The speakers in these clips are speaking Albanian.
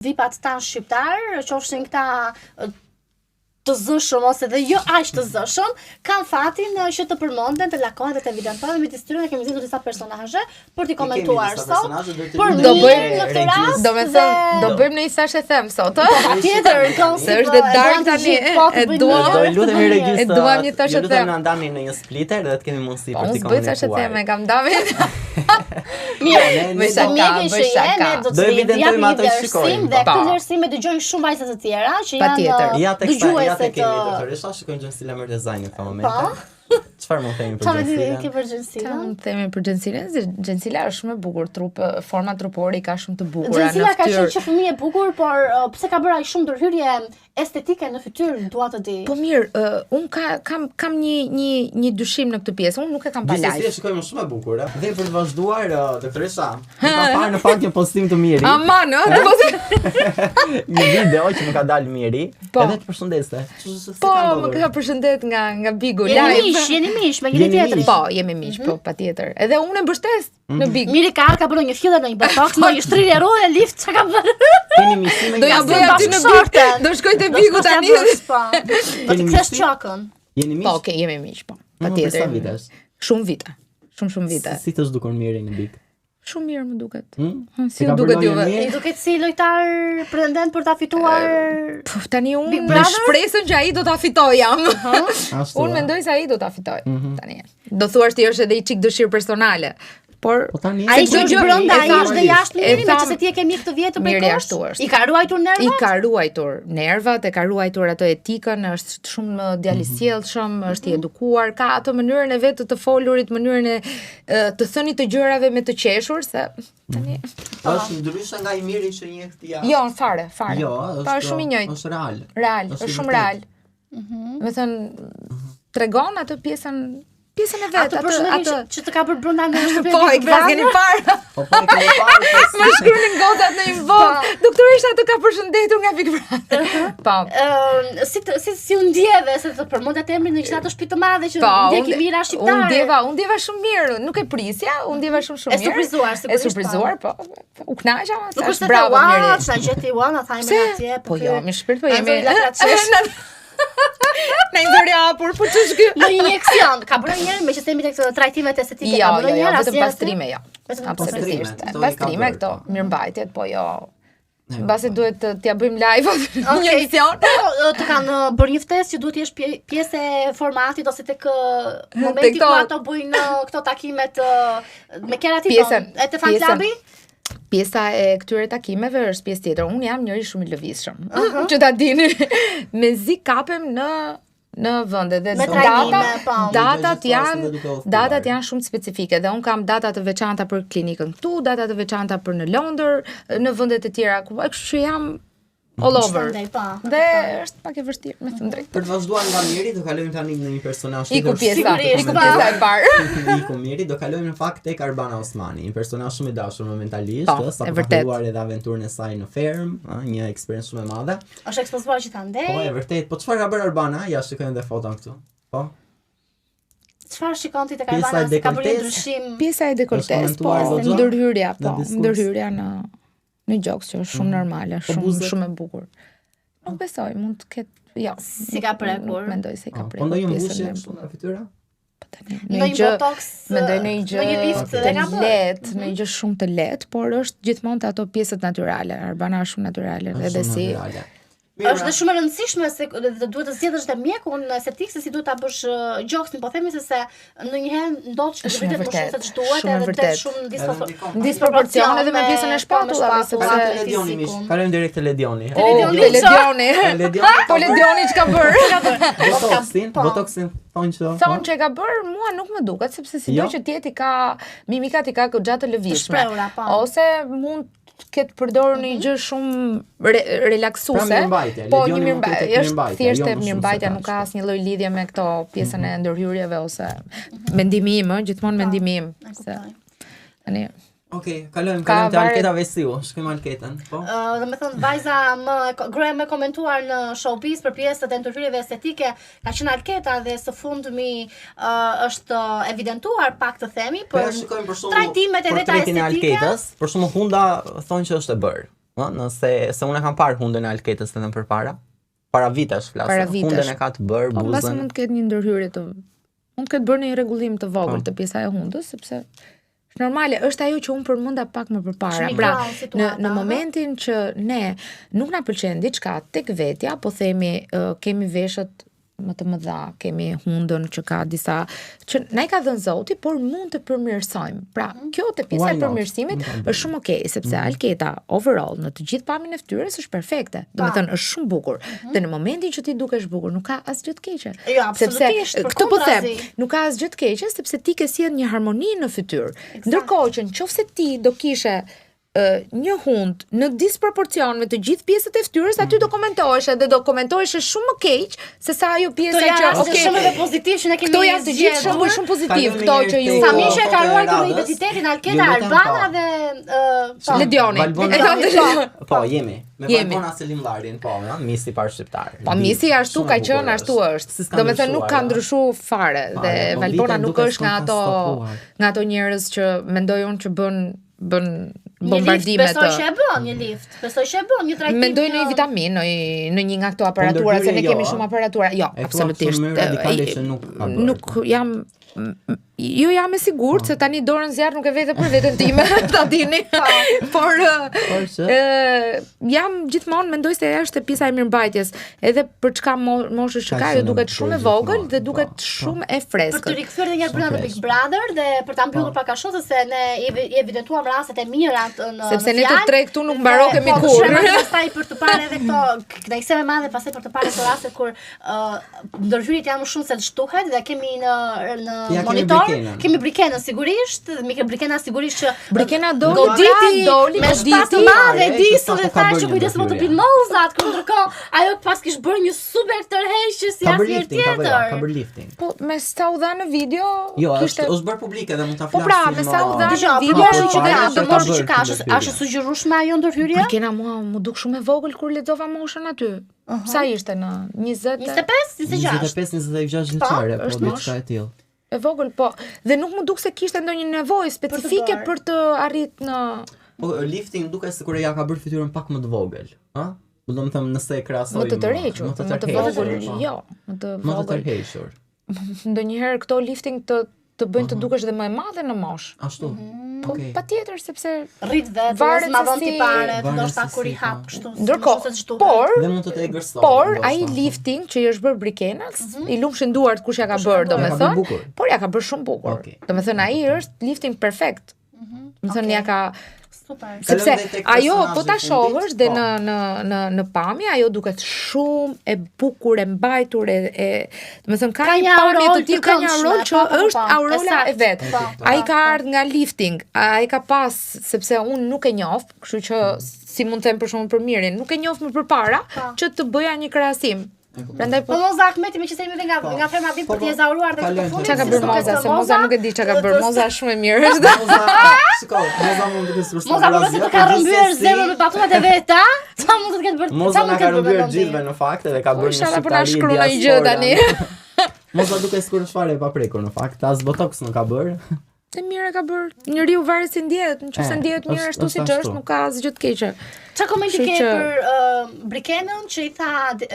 vipat tanë shqiptar, qofshin këta të zëshëm ose dhe jo aq të zëshëm, kanë fatin që të përmenden, të lakohen dhe të evidentojnë dhe midis tyre ne kemi zgjedhur disa personazhe për t'i komentuar sot. Por do bëjmë në këtë rast, do bëjmë në isash e them sot, patjetër, se është dhe dark tani, e duam. Do lutemi regjistë. E duam një tash e them. Ju lutem na ndani në një spliter dhe të kemi mundësi për t'i komentuar. Unë tash e them, e kam David. Mirë, bëj shaka. Do evidentojmë ato që shikojmë. Dhe këtë vlerësim dëgjojnë shumë vajza të tjera që janë dëgjuese ja te kemi doktoresha, shikojmë gjënësila më dizajn në këtë moment. Çfarë mund të themi për gjënësilën? Çfarë për gjënësilën? Mund të themi për gjënësilën, se gjënësila është shumë e bukur, forma trupore i ka shumë të bukura. Gjënësila ka qenë që fëmijë e bukur, por pse ka bërë aq shumë ndërhyrje estetike në fytyrë, dua të di. Po mirë, un kam një dyshim në këtë pjesë, un nuk e kam pa live. Gjithsesi shikojmë shumë e bukur, dhe për të vazhduar doktoresha, ka parë në fakt një postim të mirë. Aman, një video që më ka dalë miri, edhe të përshëndeste. Po, më ka përshëndet nga Bigu live. Jeni mish me njëri tjetrin. Po, jemi mish, po patjetër. Edhe unë e mbështes në Big. Miri ka bërë një fillë në një botox, në një shtrirje rohe lift, çka ka bërë? Keni misim. Do ja bëj aty në Big. Do shkoj te Bigu tani. Po të kthesh çakën. Jeni mish? Po, okay, jemi mish, po. Patjetër. Shumë vite. Shumë vite. Si të zhdukon mirë në Big? Shumë mirë më duket. Si u duket juve? I duket si lojtar pretendent për ta fituar. Po tani unë me shpresën që ai do ta fitoj jam. Unë mendoj se ai do ta fitoj. Tani. Do thuash ti është edhe i çik dëshirë personale. Por ai që është brenda, ai është dhe jashtë mirë, meqense ti e ke mik të vjetë për kohë. I ka ruajtur nervat? I ka ruajtur nervat, e ka ruajtur ato etikën, është shumë djalisjellshëm, është i edukuar, ka ato mënyrën e vet të folurit, mënyrën e të thënit të gjërave me të qeshur, se tani është ndryshe nga i miri që njeh ti. Jo, fare. Jo, është shumë i njëjtë. Është real. Real, është shumë real. Do të thënë tregon atë pjesën e vet, atë që të ka bërë brenda në shtëpi. Po, e keni parë. Po, e keni parë. Më shkruanin gocat në një vend. Doktoresha të ka përshëndetur nga Big Brother. Po. Si u ndjeve se të përmendet emrin në qytet të shtëpi të madhe që ndjeki mira shqiptare. Unë ndjeva shumë mirë, nuk e prisja, unë ndjeva shumë mirë. E surprizuar, po. U kënaqa, nuk është bravo mirë. Sa gjeti uana thajmë atje. Po jo, me shpirt po jemi. Në injëri hapur, po ç'është ky? Në injeksion, ka bërë një herë me që themi tek trajtimet estetike, ka bërë një herë vetëm pastrime, jo. Absolutisht. Pastrime këto, mirëmbajtjet, po jo. Mbasi duhet t'ja bëjmë live një emision. Të kanë bërë një ftesë që duhet të jesh pjesë e formatit ose tek momenti ku ato bëjnë këto takimet me keratin e të fan klubi. Pjesa e këtyre takimeve është pjesë tjetër. Unë jam njëri shumë i lëvizshëm. Që ta dini. Mezi kapem në vende dhe datat janë shumë specifike dhe un kam data të veçanta për klinikën këtu, data të veçanta për në Londër, në vende të tjera, kështu që jam all over. Dhe është pak e vështirë, me thënë drejtë. Për të vazhduar nga Miri, do kalojmë tani në një personazh tjetër. Iku pjesa e parë. Iku Miri, do kalojmë në fakt tek Arbana Osmani, një personazh shumë i dashur momentalisht, sa ka kaluar edhe aventurën e saj në ferm, një eksperiencë shumë e madhe. Është ekspozuar gjithandej. Po, e vërtet. Po çfarë ka bërë Arbana? Ja shikojmë edhe foton këtu. Po. Çfarë shikon ti tek Arbana? Ka bërë ndryshim. Pjesa e dekoltes, po, ndërhyrja, ndërhyrja në gjoks që është shumë normale, shumë e bukur. Nuk besoj, mund të ketë, jo. Si ka prekur? Mendoj se ka prekur. Po ndonjë mbushje kështu nga fytyra? Në një botox, mendoj në një lift të lehtë, në një gjë shumë të lehtë, por është gjithmonë të ato pjesët natyrale. Arbana është shumë natyrale, edhe si është dhe shumë e rëndësishme se duhet të zgjedhësh te mjekun estetik se si duhet ta bësh gjoksin, po themi se ndonjëherë ndodh që të më shumë se ç'duhet edhe të shumë disproporcion edhe me pjesën e shpatullave sepse Ledioni mish. Kalojmë direkt te Ledioni. Po Ledioni ç'ka bër? Botoxin thonë që ka bër, mua nuk më duket sepse sido që ti ka mimikat i ka gjatë të lëvizshme. Ose mund këtë përdorur një gjë shumë relaksuese, po një mirëmbajtje, është thjesht e mirëmbajtja, nuk ka asnjë lloj lidhje me këto pjesën e ndërhyrjeve ose mendimi im, gjithmonë mendimi im. Tani Okej, kalojmë te anketa Vesiu, shkojmë anketën, po. Domethënë vajza gruaja më komentuar në showbiz për pjesët e ndërhyrjeve estetike, ka qenë anketa dhe së fundmi është evidentuar pak të themi për trajtimet e veta estetike. Për shembull Hunda thonë që është e bërë. Nëse se unë kam parë hundën e Alketës edhe më përpara. Para vitesh flasë. Hundën e ka të bërë buzën. Mbas mund të ketë një ndërhyrje të mund të ketë bërë një rregullim të vogël të pjesa e hundës, sepse është normale, është ajo që unë përmenda pak më përpara. Pra, në momentin që ne nuk na pëlqen diçka tek vetja, po themi kemi veshët më të mëdha, kemi hundën që ka disa që na i ka dhënë Zoti, por mund të përmirësojmë. Pra, kjo te pjesa e përmirësimit është shumë okay, sepse Alketa overall në të gjithë pamjen e fytyrës është perfekte. Domethënë është shumë bukur. Dhe në momentin që ti dukesh bukur, nuk ka asgjë të keqe. Jo, absolutisht. Këtë po them, nuk ka asgjë të keqe sepse ti ke sjell një harmoni në fytyrë. Ndërkohë që nëse ti do kishe një hund në disproporcion me të gjithë pjesët e fytyrës, aty do komentoheshe dhe do komentoheshe shumë më keq se sa ajo pjesa që shumë edhe pozitiv që ne kemi. Këto janë të gjithë shumë pozitiv, këto që ju Sami që ka ruajtur këtë identitetin Alketa, Albana dhe Ledioni. Po, jemi. Me Valbona Selimllarin, po, misi parë shqiptar. Po misi ashtu ka qenë, ashtu është. Domethënë nuk ka ndryshuar fare dhe Valbona nuk është nga ato njerëz që mendojnë që bën bombardime të. Besoj që e bën një lift. Besoj që e bën një trajtim. Mendoj në një vitaminë, në një nga këto aparatura, se ne kemi shumë aparatura. Jo, absolutisht. Nuk jam jo jam e sigurt se tani dorën zjarr nuk e vete për veten time, ta dini. Por jam gjithmonë mendoj se është pjesa e mirëmbajtjes, edhe për çka moshës që ka, ajo duket shumë e vogël dhe duket shumë e freskët. Për të rikthyer edhe një herë brenda Big Brother dhe për ta mbyllur pak a shumë se ne i evidentuam rastet e mira në sepse ne të tre këtu nuk mbarokemi kurrë. Pastaj për të parë edhe këto kënaqësi më madhe pastaj për të parë këto raste kur ndërhyrjet janë më shumë se shtuhet dhe kemi në monitor kemi Brikenën sigurisht, Brikena sigurisht që Brikena doli me shpatë të madhe disën dhe thashë kujdes mos të pinë mozat, kur ndërkohë ajo pas kish bërë një super tërheqje si asnjëherë tjetër. Ka bërë lifting. Po me sa u dha në video, kishte është bërë publike dhe mund ta flasë. Po pra, me sa u dha në video që moshë që ka, është sugjerueshme ajo ndërhyrje? Brikena mu duk shumë e vogël kur lexova moshën aty. Sa ishte në 20 25-26 vjeçare, po diçka e tillë. E vogël, po. Dhe nuk më duk se kishte ndonjë nevojë specifike për të arrit në lifting duket sikur ja ka bërë fytyrën pak më të vogël, ë? Do të them nëse e krahasoj më të tërhequr, më të vogël, jo, më të vogël. Më të tërhequr. Ndonjëherë këto lifting të bëjnë të dukesh dhe më e madhe në moshë. Ashtu. Po patjetër sepse rrit vetë, ma vonë ti pare, ndoshta kur i hap kështu. Ndërkohë, por dhe mund të të egërsoj. Por ai lifting që i është bërë Brikenës, i lumshin duart kush ja ka bërë, domethënë, por ja ka bërë shumë bukur. Domethënë ai është lifting perfekt. Domethënë ja ka sepse ajo po ta shohësh dhe në pamje ajo duket shumë e bukur, e mbajtur, domethënë ka një pamje të tillë, ka një rol që është aurola e vet. Ai ka ardhur nga lifting, ai ka pas sepse unë nuk e njoh, kështu që si mund të them për shkakun për mirin, nuk e njoh më përpara që të bëja një krahasim. Prandaj po Moza Ahmeti më që se jemi nga ferma bim për të ezauruar dhe këtë fund. Çka ka bërë Moza? Se Moza nuk e di çka ka bërë. Moza është shumë e mirë. Moza mund të strukturojë. Moza po të ka rrëmbyer zemrën me batutat e veta. Sa mund të ketë bërë? Moza na ka rrëmbyer gjithëve në fakt edhe ka bërë një shqiptari. Po na shkruan një gjë tani. Moza duket sikur është fare e paprekur në fakt. As botox nuk ka bërë. Të mirë ka bërë. Njeriu varet si ndjehet, nëse ndjehet mirë ashtu siç është, nuk ka asgjë të keqe. Çka komenti ke për Brikenën që i tha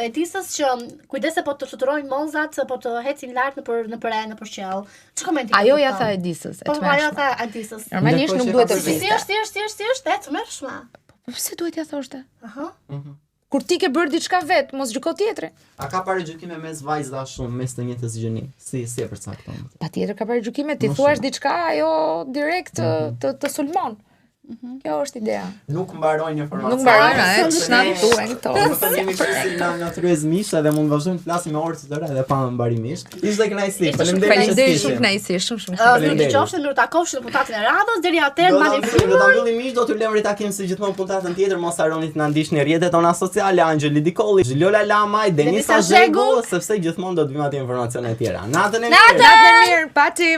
Edisës që kujdese po të fluturojnë mozat, po të ecin lart në qiell. Çka komenti ke? Ajo ja tha Edisës, Po ajo tha Edisës. Normalisht nuk duhet të viste. Si është, e tmerrshme. Po pse duhet ja thoshte? Aha. Kur ti ke bërë diçka vet, mos gjyko tjetrin. A ka parë gjykime mes vajza shumë mes të njëjtës gjëni? Si e përcakton? Patjetër ka parë gjykime, ti thuash diçka, ajo direkt të sulmon. Kjo është ideja. Nuk mbarojnë informacion. Nuk mbarojnë, ç'na thuan këto. Ne jemi këtu në natyrës misha dhe mund vazhdojmë të flasim me orë të tëra dhe pa mbarimisht. Ishte kënaqësi. Faleminderit shumë kënaqësi, shumë. Faleminderit. Mirë takofsh në puntatën e radhës deri atëherë mbani filmin. Do ta mbyllim miq, do t'ju lëmë ritakim si gjithmonë puntatën tjetër, mos harroni të na ndiqni në rrjetet tona sociale, Angjeli Dikolli, Zhiliola Lamaj, Denisa Zhegu, sepse gjithmonë do të vim atë informacione të tjera. Natën e mirë. Mirë, pati.